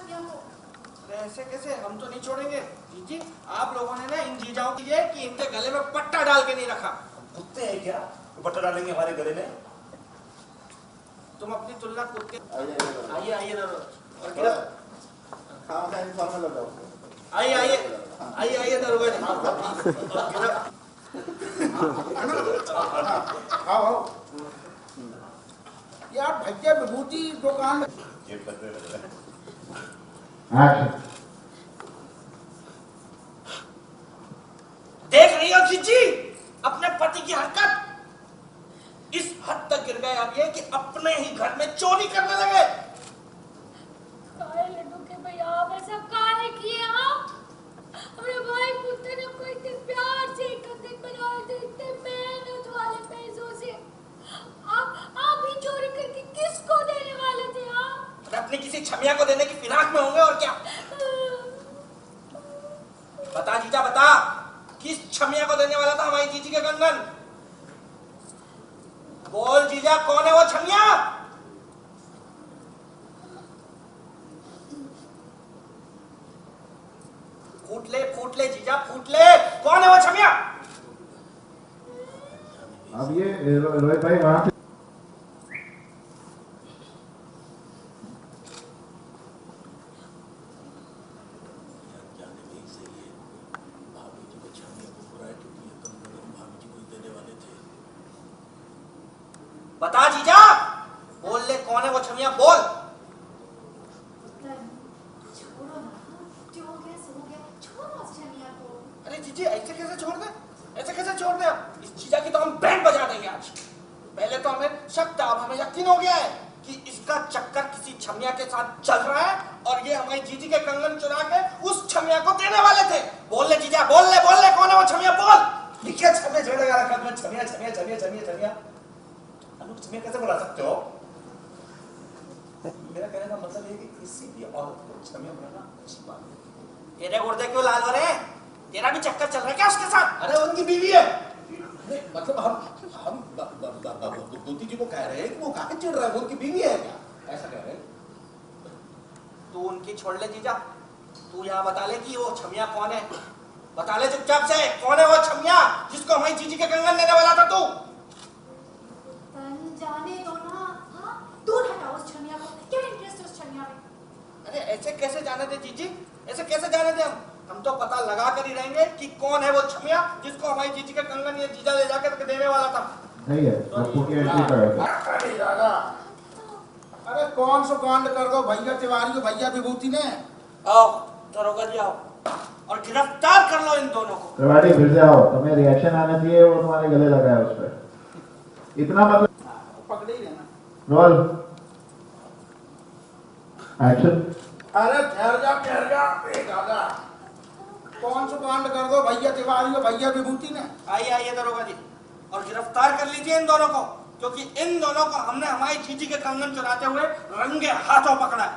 छमिया को। ऐसे कैसे, हम तो नहीं छोड़ेंगे जीजी। आप लोगों ने ना इन जीजाओं की है कि इनके गले में पट्टा डाल के नहीं रखा। कुत्ते हैं क्या तो पट्टा डालेंगे हमारे गले में? तुम अपनी तुलना कुत्ते। आइए आइए ना और क्या आइए दरोगा जी। आओ यार, भैया विभूति दुकान। देख रही हो जीजी अपने पति की हरकत? इस हद तक गिर गए अब ये कि अपने ही घर में चोरी करने लगे। काहे लड्डू के भैया आप ऐसा काहे किए? आप अपने भाई पुत्र ने कोई इतने प्यार से कदम बनाए थे, इतने मेहनत वाले पैसों से। आप ही चोरी करके किसको देने वाले थे? आप अपनी किसी छमिया को देने की फिराक में होंगे और क्या। बता जीजा बता, किस छमिया को देने वाला था हमारी जीजी के कंगन? बोल जीजा, कौन है वो छमिया? फूट ले जीजा, फूट ले, कौन है वो छमिया? अब ये रोहित भाई वहां से बता जीजा, बोल ले, कौन है वो छमिया? बोल। छोड़ो ना, जो हो गया सो हो गया, छोड़ो उस छमिया को। अरे जीजी ऐसे कैसे छोड़ दे, ऐसे कैसे छोड़ दे? इस जीजा की तो हम बैंड बजा देंगे आज। पहले तो हमें शक था, अब हमें यकीन हो गया है कि इसका चक्कर किसी छमिया के साथ चल रहा है और ये हमारी जीजी के कंगन चुरा के उस छमिया को देने वाले थे। बोल ले जीजा, बोल ले, कौन है वो छमिया? बोल। ये क्या छमिया झगड़ा लगा रखा है? छमिया छमिया छमिया छमिया छमिया छमिया कैसे बुला सकते हो? मेरा कहने का मतलब ये कि किसी भी औरत को छमिया बनाना अच्छी बात है। तेरे गुर्दे क्यों लाल हो रहे हैं? तेरा भी चक्कर चल रहा है क्या उसके साथ? अरे उनकी बीवी है। मतलब हम दूती जी को कह रहे हैं कि वो काहे चिढ़ रहा है, वो उनकी बीवी है क्या? ऐसा कह रहे हैं। तू उनकी छोड़ ले जीजा, तू यहाँ बता ले कि वो छमिया कौन है। बता ले चुपचाप से, कौन है वो छमिया जिसको हमारी जीजी के कंगन देने वाला था तू? जाने दो ना। हाँ, दूर हटाओ उस छमिया को। क्या इंटरेस्ट है उस छमिया में? अरे ऐसे कैसे जाने दे जीजी, ऐसे कैसे जाने दे? हम तो पता लगा कर ही रहेंगे कि कौन है वो छमिया जिसको हमारी जीजी के कंगन ये जीजा ले जाकर देने वाला था। नहीं है, आपको क्या एंट्री करा? अरे दादा, अरे कौन सो कांड कर दो भैया तिवारी को, भैया विभूति ने। आओ दरोगा जी, आओ और गिरफ्तार कर लो इन दोनों को। तिवारी फिर से आओ, तुम्हें रिएक्शन आना चाहिए, वो तुम्हारे गले लगा है उस पर। इतना मतलब पकड़े ही रहना। Roll action. अरे ठहर जा ए दादा, कौन सो कांड कर दो भैया तिवारी को, भैया विभूति ने। आइए दरोगा जी, और गिरफ्तार कर लीजिए इन दोनों को, क्योंकि इन दोनों को हमने हमारी जीजी के कंगन चुराते हुए रंगे हाथों पकड़ा है।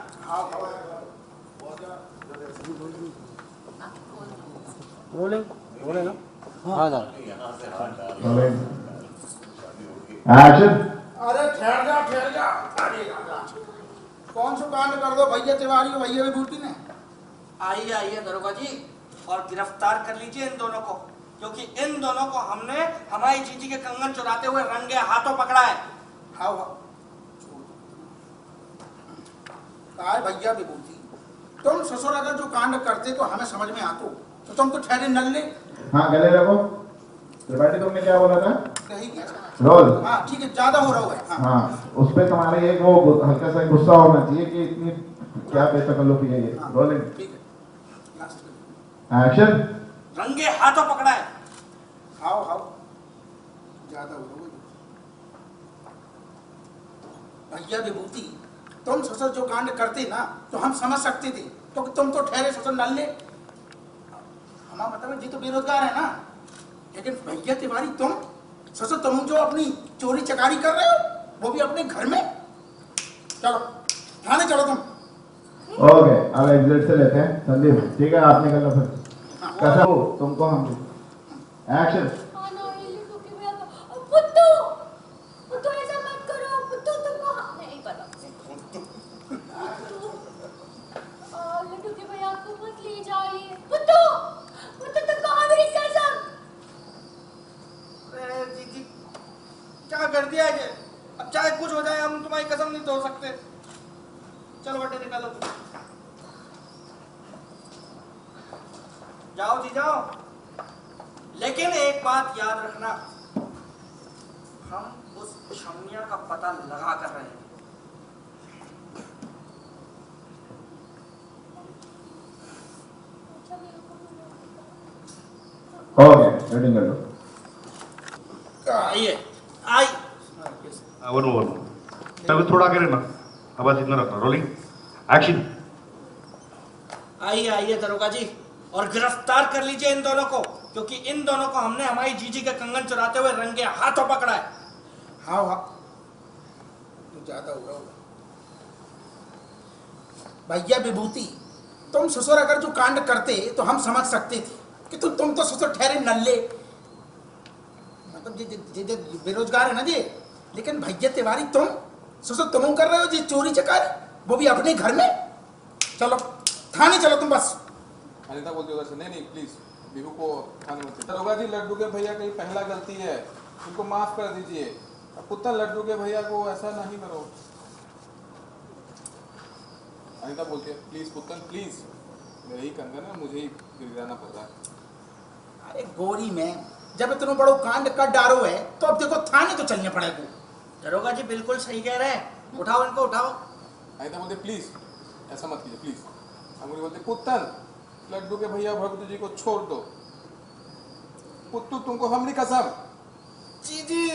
बोले ना। हाँ ना। एक्शन। अरे ठहर जा अरे दादा, कौन सो कांड कर दो भैया तिवारी को, भैया विभूति ने। आइए दरोगा जी, और गिरफ्तार कर लीजिए इन दोनों को, क्योंकि इन दोनों को हमने हमारी जीजी के कंगन चुराते हुए रंगे हाथों पकड़ा है। हाँ भैया विभूति, तुम ससुर अगर जो कांड करते तो हमें समझ में आतो, तो तुम तो ठहरे नल्ले। हाँ गले रखो। त्रिपाठी तुमने क्या बोला था? कही क्या? रोल। हाँ ठीक है, ज्यादा हो रहा है। हाँ, उस पे तुम्हारे एक वो हल्का सा गुस्सा होना चाहिए कि इतनी क्या बेतकल्लुफी है ये। रोलिंग। ठीक है, एक्शन। रंगे हाथों पकड़ा है। हाओ ज्यादा हो रहा है। भैया विभूति, तुम ससुर जो कांड करते ना तो हम समझ सकते थे, तो तुम तो ठहरे ससुर नल्ले। हमारा मतलब जी तो बेरोजगार है ना, लेकिन भैया तिवारी तुम ससुर, तुम जो अपनी चोरी चकारी कर रहे हो वो भी अपने घर में। चलो थाने चलो तुम। ओके, अब एग्जिट से लेते हैं। संदीप ठीक है, आपने कर लो फिर। कैसा हो तुमको हम। एक्शन। पुत्तू ऐसा मत करो, पुत्तू तुमको नहीं पता। जाओ जी जाओ, लेकिन एक बात याद रखना, हम उस छमिया का पता लगा कर रहे हैं। हो गया, रेडी कर लो। आइए आई। वन मोर, अभी थोड़ा आगे रहना, आवाज इतना रखना। Rolling action. आइए आइए दरोगा जी, और गिरफ्तार कर लीजिए इन दोनों को, क्योंकि इन दोनों को हमने हमारी जीजी के कंगन चुराते हुए रंगे हाथों पकड़ा है। हाँ हाँ, तो ज्यादा हो रहा होगा। भैया विभूति, तुम ससुर अगर जो कांड करते तो हम समझ सकते थे कि तुम तो ससुर ठहरे नल्ले, मतलब जे बेरोजगार है ना जी। लेकिन भैया तिवारी, तुम ससुर तुम कर रहे हो जी चोरी चकारी, वो भी अपने घर में। चलो थाने चलो तुम बस। अनिता बोलती उधर से, नहीं नहीं प्लीज बिहू को थाने मत। दरोगा जी, लड्डू के भैया की पहला गलती है, उनको माफ कर दीजिए। पुत्तन लड्डू के भैया को ऐसा नहीं करो। अनिता बोलती है, प्लीज पुत्तन प्लीज, मेरे ही कंगन है, मुझे ही गिराना पड़ रहा है। अरे गोरी में जब इतना बड़ो कांड कर डारो है तो अब देखो थाने तो चलने पड़ेगा। दरोगा जी बिल्कुल सही कह रहे हैं, उठाओ इनको उठाओ। अनिता बोलते प्लीज ऐसा मत कीजिए प्लीज। अंगूरी बोलते, पुत्तन लड्डू के भैया भगवती जी को छोड़ दो। पुत्तू तुमको हमरी कसम। जीजी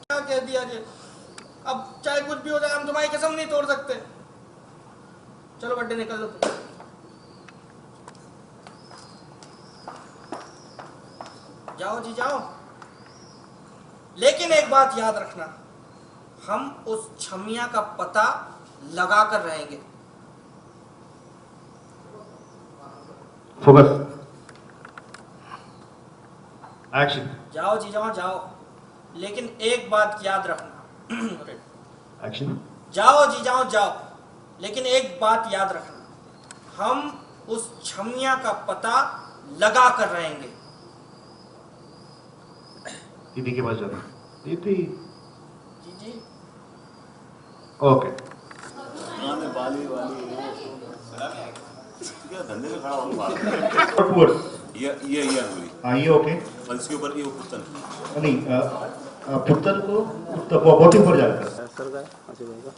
क्या कह दिया जी, अब चाहे कुछ भी हो जाए हम तुम्हारी कसम नहीं तोड़ सकते। चलो बड्डे निकल लो। जाओ जी जाओ, लेकिन एक बात याद रखना, हम उस छमिया का पता लगा कर रहेंगे। Focus action. जाओ जी जाओ जाओ, लेकिन एक बात याद रखना। एक्शन। जाओ जी जाओ जाओ, लेकिन एक बात याद रखना, हम उस छमिया का पता लगा कर रहेंगे। दीदी के पास जाना। दीदी। जी जी ओके। क्या धंधे में खड़ा होगा। ये अंगुली। हाँ ये ओके। और इसके ऊपर ये वो पुत्तन। नहीं पुत्तन को बोटिंग पर जाना है। सर का ऐसे जाएगा।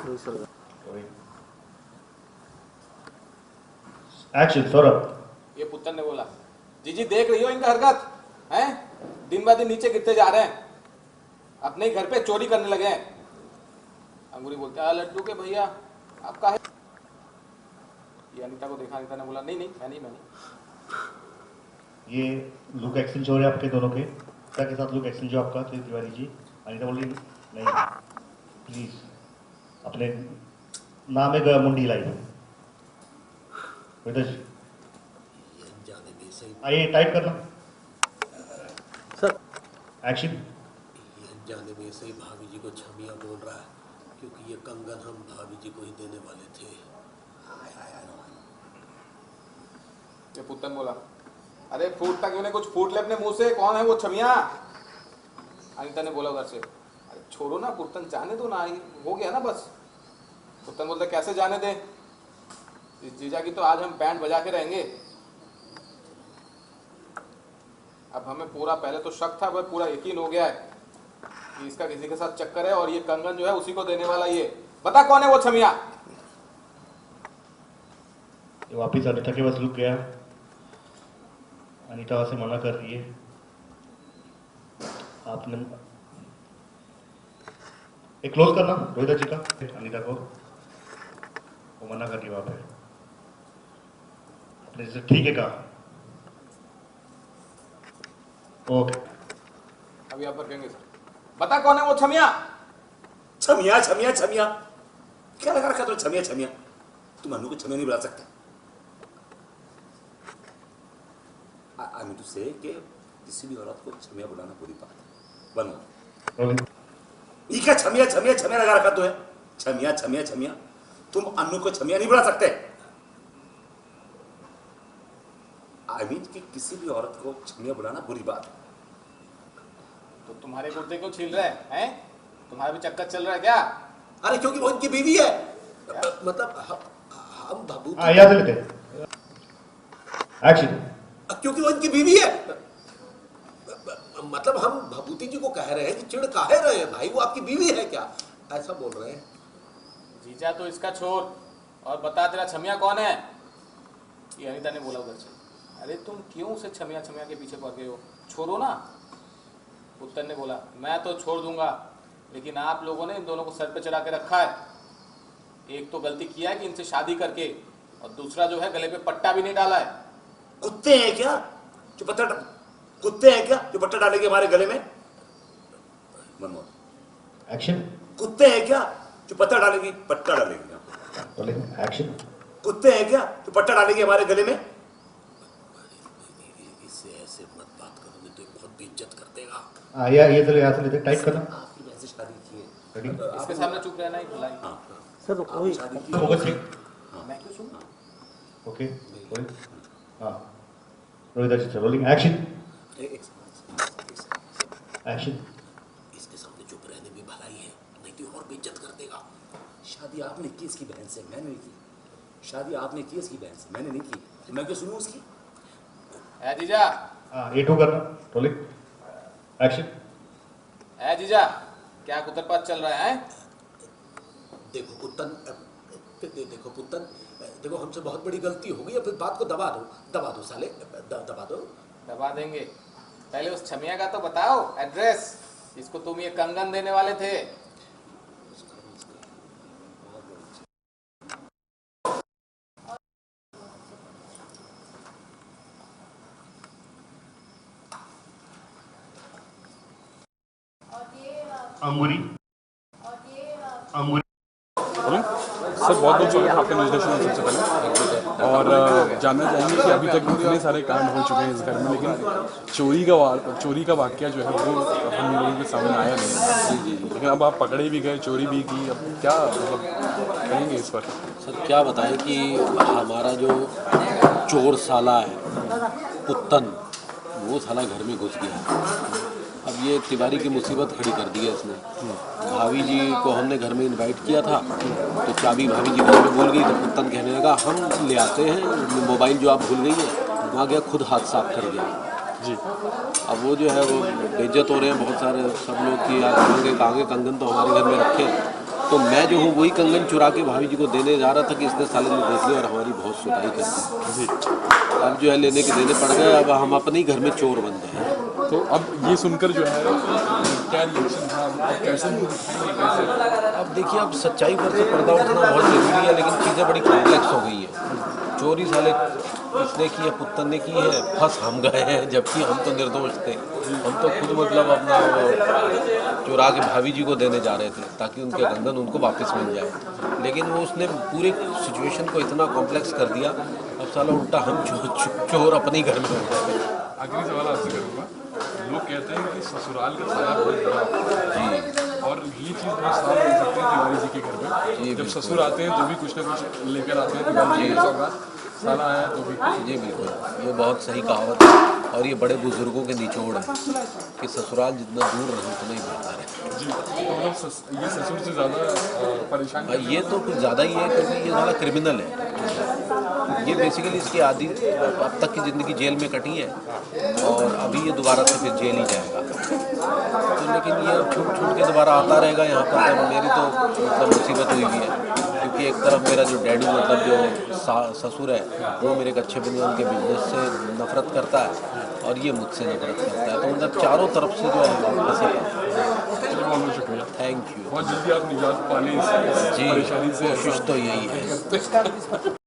वही सर का। एक्शन सौरभ। ये पुत्तन ने बोला, जीजी देख रही हो इनका हरकत हैं, दिन ब दिन नीचे गिरते जा रहे हैं, अपने ही घर पे चोरी करने लगे हैं। अंगूरी बोलते हैं, लड्डू के भैया आप काहे। ये अनीता को देखा, अनीता ने बोला, नहीं नहीं मैं नहीं। ये लुक एक्सचेंज हो रहे हैं आपके दोनों के साथ लुक एक्सचेंज हो आपका तिवारी जी। अनीता बोली नहीं प्लीज अपने नाम एक मुंडी लाई वेदा जी। आइए टाइप करना। Sir action. जाने में से ही भाभी जी को छमिया बोल रहा है, क्योंकि ये कंगन हम भाभी जी को ही देने वाले थे। ये पुत्तन बोला, अरे फूटता क्यों नहीं, कुछ फूट ले अपने मुंह से, कौन है वो छमिया। अनीता ने बोला उधर से, अरे छोड़ो ना पुत्तन, जाने दो ना, हो गया ना बस। पुत्तन बोलता, कैसे जाने दे, इस जीजा की तो आज हम बैंड बजा के रहेंगे। अब हमें पूरा, पहले तो शक था, अब पूरा यकीन हो गया है कि इसका किसी के साथ चक्कर है, और ये कंगन जो है उसी को देने वाला ये। बता कौन है वो छमिया। ये वापिस अनीता के पास रुक गया। अनीता वहां से मना कर रही है। आपने एक क्लोज करना रोहिता जी का अनीता को, वो मना कर रही है वहां पे। आपने जैसे ठीक है कहा ओके। अभी आप पर कहेंगे सर, बता कौन है वो छमिया। छमिया छमिया छमिया क्या लगा रखा तो छमिया छमिया, तुम अनु को छमिया नहीं बुला सकते। आई मीन टू से कि किसी भी औरत को छमिया बुलाना बुरी बात है। बनो ये क्या छमिया छमिया छमिया लगा रखा तो है, छमिया छमिया छमिया, तुम अनु को छमिया नहीं बुला सकते। आई मीन कि किसी भी औरत को छमिया बुलाना बुरी बात है। तो तुम्हारे कुर्ते क्यों छील रहे हैं, तुम्हारा भी चक्कर चल रहा है क्या। अरे क्योंकि वो इनकी बीवी है, मतलब हम भभूति, यहाँ से लेते एक्शन। क्योंकि वो इनकी बीवी है, मतलब हम भभूति जी को कह रहे हैं कि चिढ़ काहे रहे हैं भाई, वो आपकी बीवी है क्या, ऐसा बोल रहे हैं। जीजा तो इसका छोड़ और बता तेरा छमिया कौन है, ये अनीता ने बोला उधर से। अरे तुम क्यों उसे छमिया छमिया के पीछे पड़ गए हो, छोड़ो ना। पुत्तर ने बोला मैं तो छोड़ दूंगा, लेकिन आप लोगों ने इन दोनों को सर पे चढ़ा के रखा है। एक तो गलती किया है कि इनसे शादी करके, और दूसरा जो है गले पे पट्टा भी नहीं डाला है। कुत्ते हैं क्या जो पत्ता कुत्ते हैं क्या जो पट्टा डालेंगे हमारे गले में? मनमोहन एक्शन। कुत्ते हैं क्या जो पत्ता डालेंगे, पट्टा डालेंगे? एक्शन। कुत्ते हैं क्या जो पट्टा डालेंगे हमारे गले में? इससे ऐसे मत बात करो, नहीं तो बहुत बेइज्जत कर देगा। ये तो यहाँ से लेते, टाइप करना। आपकी वैसे शादी की है, इसके सामने चुप रहना ही भलाई। सर वही फोकस। मैं क्यों सुनूं? ओके हाँ, रोहित रोलिंग एक्शन। एक्शन। इसके सामने चुप रहने में भलाई है, नहीं तो और बेइज्जत कर देगा। शादी आपने की इसकी बहन से, मैंने नहीं की। शादी आपने की इसकी बहन से, मैंने नहीं की, मैं क्यों सुनूं उसकी? है जीजा। ये टू करना, रोलिंग एक्शन। है जीजा, क्या कुतरपात चल रहा है? देखो पुत्तन, देखो हमसे बहुत बड़ी गलती हो गई है, फिर बात को दबा दो साले, दबा दो। दबा देंगे, पहले उस छमिया का तो बताओ एड्रेस, जिसको तुम ये कंगन देने वाले थे। अंगूरी अंगूरी। सर बहुत बहुत स्वागत आपका न्यूज़ नेशन में सबसे पहले, और जानना चाहेंगे कि अभी तक इतने सारे कांड हो चुके हैं इस घर में, लेकिन चोरी का वाकया जो है वो हम लोगों के सामने आया नहीं, लेकिन अब आप पकड़े भी गए, चोरी भी की, अब क्या मतलब कहेंगे इस पर? सर क्या बताएं कि हमारा जो चोर साला है पुत्तन, वो साला घर में घुस गया। अब ये तिवारी की मुसीबत खड़ी कर दी है इसने। भाभी जी को हमने घर में इनवाइट किया था, तो चाबी भाभी जी घर में भूल गई, तो पुत्तन कहने लगा हम ले आते हैं, मोबाइल जो आप भूल गई है, वहाँ गया खुद हाथ साफ कर गया जी। अब वो जो है वो बेइज्जत हो रहे हैं बहुत सारे सब लोग कि यार कांगे कंगन तो हमारे घर में रखे, तो मैं जो हूँ वही कंगन चुरा के भाभी जी को देने जा रहा था कि इसने साले ने देख लिया और हमारी बहुत सुताई कर दी। अब जो है लेने के देने पड़ गए, अब हम अपने ही घर में चोर बन गए हैं। तो अब ये सुनकर जो है क्या रिएक्शन था, कैसे मुँह दिखाएंगे, कैसे? अब देखिए, अब सच्चाई पर से पर्दा उठना बहुत ज़रूरी है, लेकिन चीज़ें बड़ी कॉम्प्लेक्स हो गई हैं। चोरी साले इसने की है, पुत्तन ने की है, फंस हम गए हैं, जबकि हम तो निर्दोष थे। हम तो खुद मतलब अपना चुरा के भाभी जी को देने जा रहे थे ताकि उनके कंगन उनको वापस मिल जाए, लेकिन वो उसने पूरे सिचुएशन को इतना कॉम्प्लेक्स कर दिया। अब साला उल्टा हम चोर अपने ही घर में हो गए। आखिरी सवाल आपसे करूँगा, लोग कहते हैं कि ससुराल का साया बहुत बड़ा जी, और ये चीज़ बहुत साफ हो सकती है तिवारी जी के घर में। जब ससुर आते हैं तो भी कुछ ना कुछ लेकर आते हैं, तिवारी जी का साला आया तो भी। जी बिल्कुल, ये बहुत सही कहावत है, और ये बड़े बुजुर्गों के निचोड़ है कि ससुराल जितना दूर रहे उतना ही बेहतर है जी। तो मतलब ये ससुर से ज़्यादा परेशान, ये तो कुछ ज़्यादा ही है, क्योंकि ये ज़्यादा क्रिमिनल है। ये बेसिकली इसकी आदि अब तक की ज़िंदगी जेल में कटी है, और अभी ये दोबारा से फिर जेल ही जाएगा। तो लेकिन ये छूट के दोबारा आता रहेगा यहाँ पर। तो मेरी तो मतलब मुसीबत हुई हुई है, क्योंकि एक तरफ मेरा जो डैडी मतलब जो ससुर है वो मेरे एक अच्छे बंदे उनके बिजनेस से नफरत करता है, और ये मुझसे नफरत करता है, तो मतलब चारों तरफ से जो है बहुत बहुत शुक्रिया, थैंक यू। बहुत जल्दी आप निजात पाने इस परेशानी से। कोशिश तो यही है।